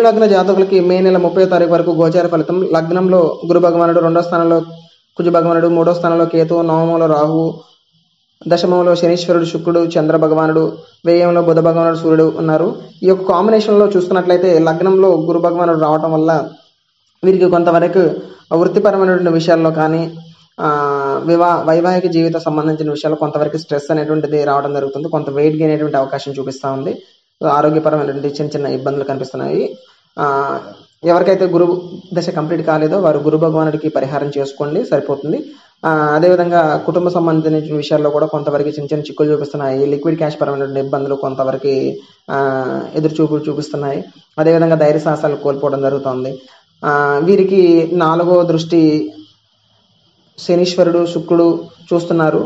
లగ్న జాతకులకి మే నెల 30వ తారీఖు వరకు గోచార ఫలితం. లగ్నంలో గురు భగవానుడు, 2వ స్థానంలో కుజ భగవానుడు, 3వ స్థానంలో కేతువు, నవమంలో రాహు, దశమంలో శనీశ్వరుడు, శుక్రుడు, చంద్ర భగవానుడు, వ్యయంలో బుధ భగవానుడు, సూర్యుడు ఉన్నారు. ఈ యొక్క కాంబినేషన్లో చూసుకున్నట్లయితే లగ్నంలో గురు భగవానుడు రావటం వల్ల వీరికి కొంతవరకు వృత్తిపరమైనటువంటి విషయాల్లో కానీ వైవాహిక జీవితం సంబంధించిన విషయాల్లో కొంతవరకు స్ట్రెస్ అనేటువంటిది రావడం జరుగుతుంది. కొంత వెయిట్ గెయిన్ అనేటువంటి అవకాశం చూపిస్తూ ఉంది. ఆరోగ్యపరమైనటువంటి చిన్న చిన్న ఇబ్బందులు కనిపిస్తున్నాయి. ఎవరికైతే గురు దశ కంప్లీట్ కాలేదో వారు గురు భగవానుడికి పరిహారం చేసుకోండి, సరిపోతుంది. అదేవిధంగా కుటుంబ సంబంధించిన విషయాల్లో కూడా కొంతవరకు చిన్న చిన్న చిక్కులు చూపిస్తున్నాయి. లిక్విడ్ క్యాష్ పరమైనటువంటి ఇబ్బందులు కొంతవరకు ఎదురుచూపులు చూపిస్తున్నాయి. అదేవిధంగా ధైర్య సాహసాలు కోల్పోవడం జరుగుతుంది. వీరికి 4వ దృష్టి శనీశ్వరుడు, శుక్రుడు చూస్తున్నారు.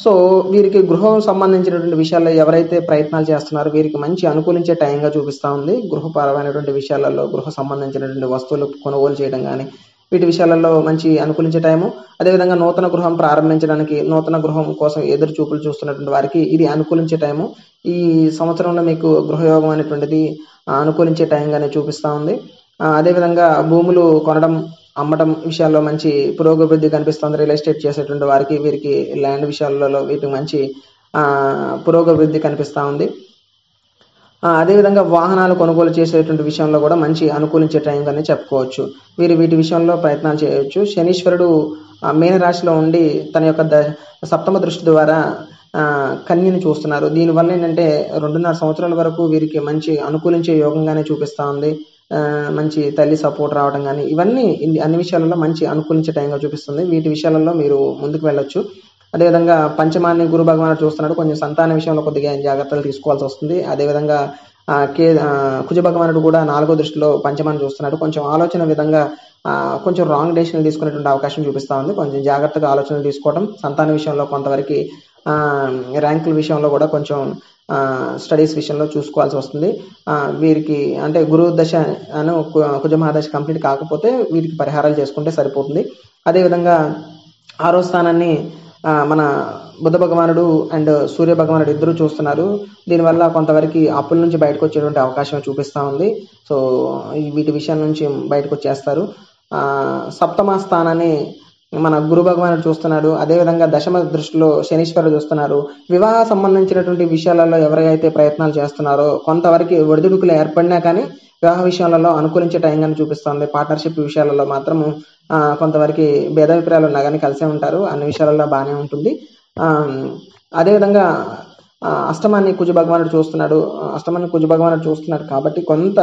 సో వీరికి గృహం సంబంధించినటువంటి విషయాల్లో ఎవరైతే ప్రయత్నాలు చేస్తున్నారో వీరికి మంచి అనుకూలించే టైంగా చూపిస్తూ ఉంది. గృహపరమైనటువంటి విషయాలలో గృహ సంబంధించినటువంటి వస్తువులు కొనుగోలు చేయడం కానీ వీటి విషయాలలో మంచి అనుకూలించే టైము. అదేవిధంగా నూతన గృహం ప్రారంభించడానికి, నూతన గృహం కోసం ఎదురు చూపులు చూస్తున్నటువంటి వారికి ఇది అనుకూలించే టైము. ఈ సంవత్సరంలో మీకు గృహయోగం అనేటువంటిది అనుకూలించే టైంగానే చూపిస్తూ ఉంది. అదేవిధంగా భూములు కొనడం, అమ్మటం విషయాల్లో మంచి పురోగతి కనిపిస్తుంది. రియల్ ఎస్టేట్ చేసేటువంటి వారికి వీరికి ల్యాండ్ విషయాలలో వీటికి మంచి పురోగతి కనిపిస్తూ ఉంది. అదేవిధంగా వాహనాలు కొనుగోలు చేసేటువంటి విషయంలో కూడా మంచి అనుకూలించే టైంగానే చెప్పుకోవచ్చు. వీటి విషయంలో ప్రయత్నాలు చేయవచ్చు. శనీశ్వరుడు మీనరాశిలో ఉండి తన యొక్క 7వ దృష్టి ద్వారా కన్యని చూస్తున్నారు. దీనివల్ల ఏంటంటే 2.5 సంవత్సరాల వరకు వీరికి మంచి అనుకూలించే యోగంగానే చూపిస్తూ ఉంది. మంచి తల్లి సపోర్ట్ రావడం కానీ ఇవన్నీ అన్ని విషయాలలో మంచి అనుకూలించే టైంగా చూపిస్తుంది. వీటి విషయాలలో మీరు ముందుకు వెళ్ళొచ్చు. అదేవిధంగా పంచమాన్ని గురు భగవానుడు చూస్తున్నాడు. కొంచెం సంతాన విషయంలో కొద్దిగా జాగ్రత్తలు తీసుకోవాల్సి వస్తుంది. అదేవిధంగా కుజ భగవానుడు కూడా 4వ దృష్టిలో పంచమాన్ని చూస్తున్నాడు. కొంచెం ఆలోచన విధంగా కొంచెం రాంగ్ డెసిషన్ తీసుకునేటువంటి అవకాశం చూపిస్తూ ఉంది. కొంచెం జాగ్రత్తగా ఆలోచనలు తీసుకోవడం, సంతాన విషయంలో కొంతవరకు ర్యాంకుల విషయంలో కూడా కొంచెం స్టడీస్ విషయంలో చూసుకోవాల్సి వస్తుంది. వీరికి అంటే గురు దశ అను కుజ మహాదశ కంప్లీట్ కాకపోతే వీరికి పరిహారాలు చేసుకుంటే సరిపోతుంది. అదేవిధంగా 6వ స్థానాన్ని మన బుధ భగవానుడు అండ్ సూర్య భగవానుడు ఇద్దరు చూస్తున్నారు. దీనివల్ల కొంతవరకు అప్పుల నుంచి బయటకు వచ్చేటువంటి అవకాశం చూపిస్తూ ఉంది. సో వీటి విషయాల నుంచి బయటకు వచ్చేస్తారు. 7వ స్థానాన్ని మన గురు భగవానుడు చూస్తున్నాడు. అదేవిధంగా 10వ దృష్టిలో శనీశ్వరుడు చూస్తున్నారు. వివాహ సంబంధించినటువంటి విషయాలలో ఎవరైతే ప్రయత్నాలు చేస్తున్నారో కొంతవరకు ఒడిదుడుకులు ఏర్పడినా కానీ వివాహ విషయాలలో అనుకూలించే టైంగానే చూపిస్తుంది. పార్ట్నర్షిప్ విషయాలలో మాత్రం కొంతవరకు భేదాభిప్రాయాలు ఉన్నా కానీ కలిసే ఉంటారు. అన్ని విషయాలలో బాగానే ఉంటుంది. అదేవిధంగా అష్టమాన్ని కుజ భగవానుడు చూస్తున్నాడు కాబట్టి కొంత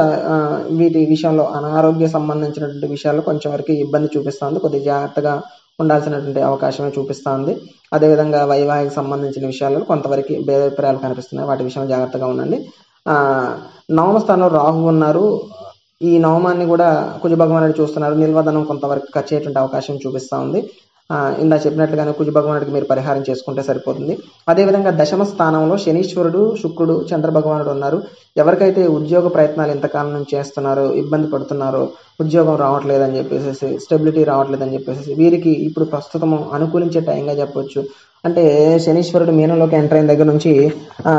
వీటి విషయంలో అనారోగ్య సంబంధించినటువంటి విషయాల్లో కొంచెం వరకు ఇబ్బంది చూపిస్తుంది. కొద్దిగా జాగ్రత్తగా ఉండాల్సినటువంటి అవకాశమే చూపిస్తుంది. అదేవిధంగా వైవాహిక సంబంధించిన విషయాల్లో కొంతవరకు భేదాభిప్రాయాలు కనిపిస్తున్నాయి. వాటి విషయంలో జాగ్రత్తగా ఉండండి. 9వ స్థానంలో రాహు ఉన్నారు. ఈ నవమాన్ని కూడా కుజ భగవానుడు చూస్తున్నారు. నిల్వధనం కొంతవరకు ఖర్చు అయ్యేటువంటి అవకాశం చూపిస్తూ ఉంది. ఇందా చెప్పినట్లుగానే కుజ భగవానుడికి మీరు పరిహారం చేసుకుంటే సరిపోతుంది. అదేవిధంగా 10వ స్థానంలో శనీశ్వరుడు, శుక్రుడు, చంద్ర భగవానుడు ఉన్నారు. ఎవరికైతే ఉద్యోగ ప్రయత్నాలు ఎంతకాలం నుంచి చేస్తున్నారో, ఇబ్బంది పడుతున్నారో, ఉద్యోగం రావట్లేదని చెప్పేసి, స్టెబిలిటీ రావట్లేదని చెప్పేసి వీరికి ఇప్పుడు ప్రస్తుతము అనుకూలించే టైంగా చెప్పవచ్చు. అంటే శనీశ్వరుడు మీనంలోకి ఎంటర్ అయిన దగ్గర నుంచి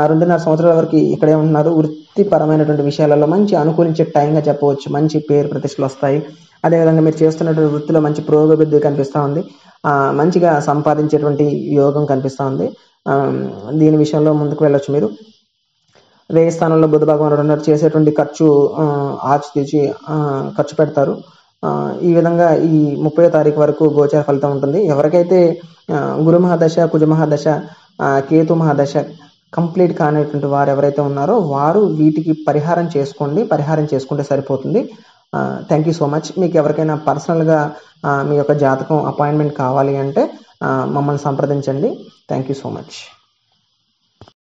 2.5 సంవత్సరాల వరకు ఇక్కడే ఉంటున్నారు. వృత్తిపరమైనటువంటి విషయాలలో మంచి అనుకూలించే టైంగా చెప్పవచ్చు. మంచి పేరు ప్రతిష్టలు వస్తాయి. అదేవిధంగా మీరు చేస్తున్నటువంటి వృత్తిలో మంచి పురోగతి కనిపిస్తూ ఉంది. మంచిగా సంపాదించేటువంటి యోగం కనిపిస్తూ ఉంది. దీని విషయంలో ముందుకు వెళ్ళొచ్చు. మీరు 10వ స్థానంలో బుధ భగవానుడు ఉన్నారు. చేసేటువంటి ఖర్చు ఆచితూచి ఖర్చు పెడతారు. ఈ విధంగా ఈ 30వ తారీఖు వరకు గోచార ఫలితం ఉంటుంది. ఎవరికైతే గురు మహాదశ, కుజ మహాదశ, కేతు మహాదశ కంప్లీట్ కానిటువంటి వారు ఎవరైతే ఉన్నారో వారు వీటికి పరిహారం చేసుకోండి. పరిహారం చేసుకుంటే సరిపోతుంది. Thank you so much. మీకు ఎవరికైనా పర్సనల్గా మీ యొక్క జాతకం అపాయింట్మెంట్ కావాలి అంటే మమ్మల్ని సంప్రదించండి. Thank you so much.